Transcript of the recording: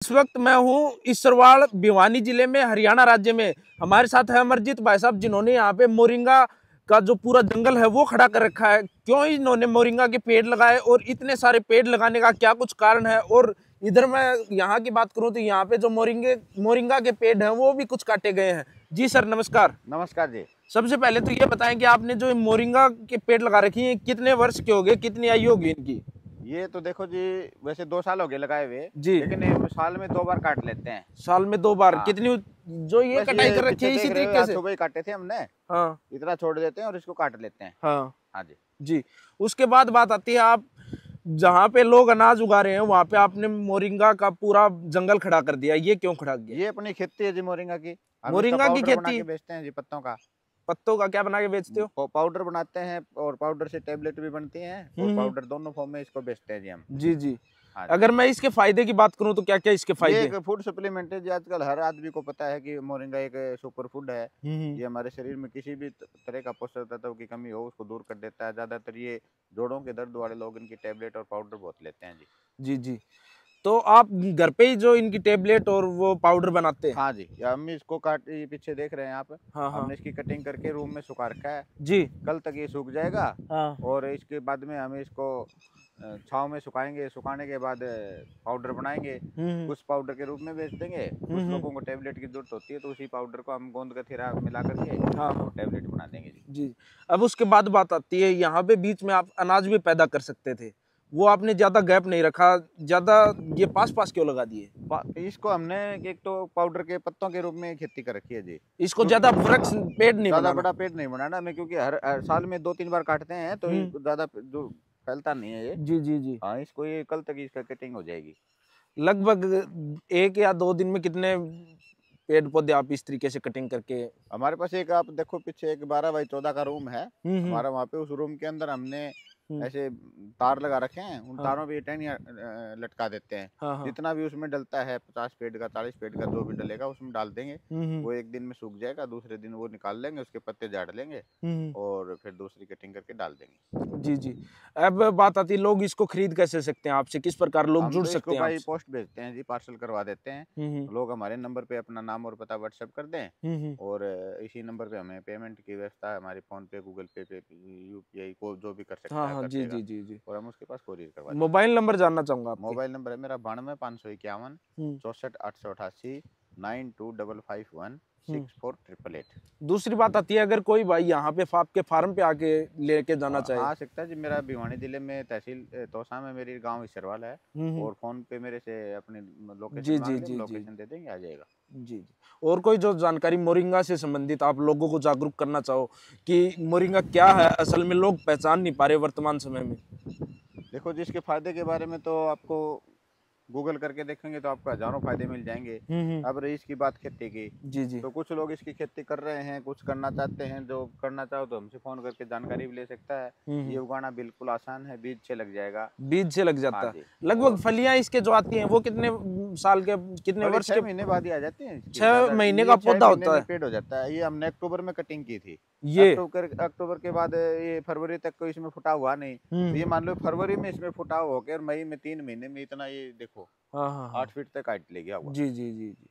इस वक्त मैं हूँ इसरवाड़ भिवानी जिले में, हरियाणा राज्य में। हमारे साथ है अमरजीत भाई साहब, जिन्होंने यहाँ पे मोरिंगा का जो पूरा जंगल है वो खड़ा कर रखा है। क्यों इन्होंने मोरिंगा के पेड़ लगाए और इतने सारे पेड़ लगाने का क्या कुछ कारण है? और इधर मैं यहाँ की बात करूँ तो यहाँ पे जो मोरिंगा के पेड़ हैं वो भी कुछ काटे गए हैं। जी सर, नमस्कार। नमस्कार जी। सबसे पहले तो ये बताएं कि आपने जो मोरिंगा के पेड़ लगा रखी है, कितने वर्ष के हो गए, कितनी आयु होगी इनकी? ये तो देखो जी, वैसे 2 साल हो गए लगाए हुए जी। लेकिन ये साल में 2 बार काट लेते हैं। साल में 2 बार? हाँ। कितनी जो ये कटाई कर रखी है इसी तरीके से? सुबह ही काटे थे हमने। हाँ। इतना छोड़ देते हैं और इसको काट लेते हैं। हाँ हाँ जी। जी। उसके बाद बात आती है, आप जहाँ पे लोग अनाज उगा रहे हैं वहां पे आपने मोरिंगा का पूरा जंगल खड़ा कर दिया, ये क्यों खड़ा किया? ये अपनी खेती है जी मोरिंगा की। हम मोरिंगा इसका की पाउडर बना खेती? के बेचते हैं जी, पत्तों का। पत्तों का क्या बना के बेचते हो? पाउडर बनाते हैं और पाउडर से टेबलेट भी बनती हैं और पाउडर दोनों फॉर्म में इसको बेचते हैं जी हम। जी जी। हाँ जी। अगर मैं इसके फायदे की बात करूं तो क्या क्या इसके ये फायदे? एक फूड सप्लीमेंट है जी। आजकल हर आदमी को पता है कि मोरिंगा एक सुपर फूड है। ये हमारे शरीर में किसी भी तरह का पोषक तत्व की कमी हो उसको दूर कर देता है। ज्यादातर ये जोड़ों के दर्द वाले लोग इनकी टेबलेट और पाउडर बहुत लेते हैं जी। जी जी। तो आप घर पे ही जो इनकी टेबलेट और वो पाउडर बनाते हैं? हाँ जी। या हम इसको काट, ये पीछे देख रहे हैं आप। हाँ हाँ हमने इसकी कटिंग करके रूम में सुखा रखा है जी। कल तक ये सूख जाएगा। हाँ। और इसके बाद में हम इसको छाँव में सुखाएंगे। सुखाने के बाद पाउडर बनाएंगे। कुछ पाउडर के रूप में बेच देंगे। कुछ लोगों को टेबलेट की जरूरत होती है तो उसी पाउडर को हम गोंद कथीरा मिला करके हाँ टेबलेट बना देंगे जी। जी। अब उसके बाद बात आती है, यहाँ पे बीच में आप अनाज भी पैदा कर सकते थे, वो आपने ज्यादा गैप नहीं रखा, ज्यादा ये पास पास क्यों लगा दिए? इसको हमने एक तो पाउडर के पत्तों के रूप में खेती कर रखी है जी। इसको ज्यादा वृक्ष पेड़ नहीं ज्यादा बनाना? बड़ा पेड़ नहीं बनाना हमें, क्योंकि हर साल में 2-3 बार काटते हैं तो ज्यादा जो फैलता नहीं है ये। जी जी जी। हाँ, इसको ये कल तक इसका कटिंग हो जाएगी। लगभग 1 या 2 दिन में कितने पेड़ पौधे आप इस तरीके से कटिंग करके? हमारे पास एक, आप देखो पीछे, एक 12x14 का रूम है हमारा। वहाँ पे उस रूम के अंदर हमने ऐसे तार लगा रखे हैं। उन तारों पे टहनियाँ लटका देते हैं। हाँ। जितना भी उसमें डलता है, 50 पेड़ का, 40 पेड़ का, जो भी डलेगा उसमें डाल देंगे। वो एक दिन में सूख जाएगा, दूसरे दिन वो निकाल लेंगे, उसके पत्ते झाड़ लेंगे और फिर दूसरी कटिंग करके डाल देंगे। जी जी। अब बात आती है, लोग इसको खरीद कैसे सकते हैं आपसे? किस प्रकार लोग हम जुड़ तो सकते इसको हैं भाई आपसे? पोस्ट भेजते हैं जी, पार्सल करवा देते हैं। लोग हमारे नंबर पे अपना नाम और पता व्हाट्सएप कर दें और इसी नंबर पे हमें पेमेंट की व्यवस्था है। हमारी फोन पे, गूगल पे, यूपीआई को जो भी कर सकता हाँ है हाँ कर जी देगा जी जी जी। और हम उसके पास कोरियर करवा देंगे। मोबाइल नंबर जानना चाहूंगा आपके? मोबाइल नंबर है मेरा 92 551 64 888 9255 16488। दूसरी बात आती है, अगर कोई भाई यहाँ पे आपके फार्म पे आके लेके जाना चाहे? आ सकता है जी। मेरा भिवानी जिले में तहसील तोसा में मेरी गांव इसरवाल है। और फोन पे मेरे से अपनी जी लोकेशन जी मांग ले, जी जी लोकेशन दे देंगे, आ जाएगा। जी जी। और कोई जो जानकारी मोरिंगा से संबंधित आप लोगों को जागरूक करना चाहो कि मोरिंगा क्या है, असल में लोग पहचान नहीं पा रहे वर्तमान समय में? देखो जी, इसके फायदे के बारे में तो आपको गूगल करके देखेंगे तो आपको हजारों फायदे मिल जाएंगे। अब रही इसकी बात खेती की, जी जी। तो कुछ लोग इसकी खेती कर रहे हैं, कुछ करना चाहते हैं। जो करना चाहो तो हमसे फोन करके जानकारी भी ले सकता है। ये उगाना बिल्कुल आसान है, बीज से लग जाएगा। बीज से लग हाँ जाता है? जी। लगभग फलियां इसके जो आती हैं वो कितने साल के, कितने बड़ी वर्ष 6 के? महीने बाद ही आ जाती है। 6 महीने का पौधा होता है? पेड़ हो जाता है। ये हमने अक्टूबर में कटिंग की थी। ये अक्टूबर के बाद ये फरवरी तक कोई इसमें फुटा हुआ नहीं। तो ये मान लो फरवरी में इसमें फुटा होकर मई में 3 महीने में इतना, ये देखो हाँ हाँ 8 फीट तक हाइट ले गया हुआ। जी जी जी जी।